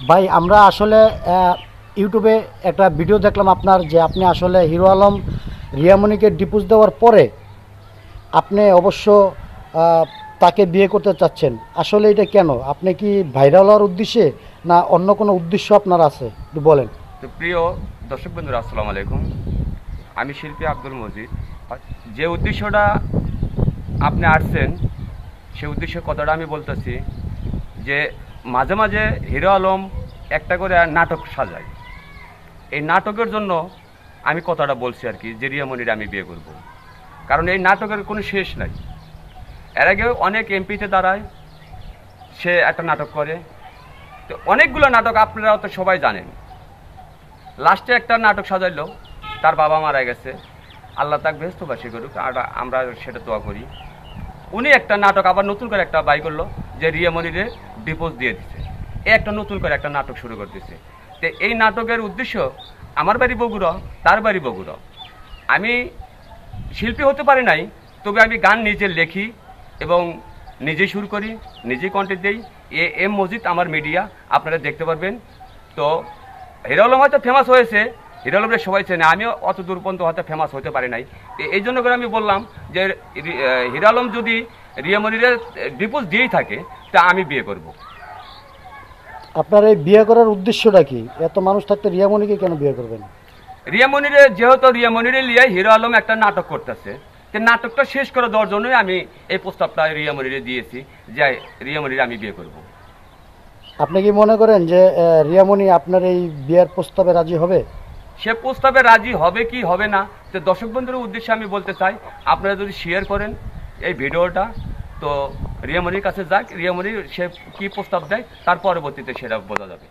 ভাই আমরা আসলে ইউটিউবে একটা ভিডিও দেখলাম আপনার, যে আপনি আসলে হিরো আলম রিয়ামণিকে ডিভোর্স দেওয়ার পরে আপনি অবশ্য আহ, তাকে বিয়ে করতে চাচ্ছেন। আসলে এটা কেন? আপনি কি ভাইরাল হওয়ার উদ্দেশ্যে, না অন্য কোনো উদ্দেশ্য আপনার আছে? একটু বলেন। তো প্রিয় দর্শক বন্ধুরা, আসসালামু আলাইকুম। আমি শিল্পী আব্দুল মজিদ। আর যে উদ্দেশ্যটা আপনি আসছেন, সেই উদ্দেশ্যের কথাটা আমি বলতেছি যে মাঝে মাঝে হিরো আলম একটা করে নাটক সাজায়। এই নাটকের জন্য আমি কথাটা বলছি আর কি, যে রিয়ামণির আমি বিয়ে করব। কারণ এই নাটকের কোনো শেষ নাই। এর আগে অনেক এমপিতে দাঁড়ায়, সে একটা নাটক করে। তো অনেকগুলো নাটক আপনারা তো সবাই জানেন। লাস্টে একটা নাটক সাজাইলো, তার বাবা মারা গেছে, আল্লাহ তাক বেহেশতবাসী করুক, আর আমরা সেটা দোয়া করি। উনি একটা নাটক আবার নতুন করে একটা বাই করলো, যে রিয়ামণিরে ডিভোর্স দিয়ে দিছে। এ একটা নতুন করে একটা নাটক শুরু করতেছে। তো এই নাটকের উদ্দেশ্য, আমার বাড়ি বগুড়া, তার বাড়ি বগুড়া। আমি শিল্পী হতে পারি নাই, তবে আমি গান নিজে লেখি এবং নিজেই সুর করি, নিজেই কন্টেন্ট দিই। এম মজিদ আমার মিডিয়া, আপনারা দেখতে পারবেন। তো হিরো আলম হয়তো ফেমাস হয়েছে, হিরো আলমের সবাই চেনে, আমিও অত দূর পর্যন্ত হয়তো ফেমাস হতে পারি নাই। এই জন্য করে আমি বললাম যে হিরো আলম যদি রিয়ামণিরে ডিভোর্স দিয়েই থাকে, তা আমি বিয়ে করব। আপনার এই বিয়ে করার উদ্দেশ্যটা কি? এত মানুষ থাকতে রিয়ামণিকে কেন বিয়ে করবেন? রিয়ামণিরে, যেহেতু রিয়ামণিরে লিয়ে হিরো আলম একটা নাটক করতেছে, তো নাটকটা শেষ করে দেওয়ার জন্যই আমি এই প্রস্তাবটা রিয়ামণিরে দিয়েছি, যে রিয়ামণিরে আমি বিয়ে করব। আপনি কি মনে করেন যে রিয়ামণি আপনার এই বিয়ের প্রস্তাবে রাজি হবে? সে প্রস্তাবে রাজি হবে কি হবে না, তো দর্শক বন্ধুদের উদ্দেশ্যে আমি বলতে চাই, আপনারা যদি শেয়ার করেন এই ভিডিওটা, তো রিয়ামণির কাছে যাক, রিয়ামণি সে কি প্রস্তাব দেয়, তার পরবর্তীতে সেটা বোঝা যাবে।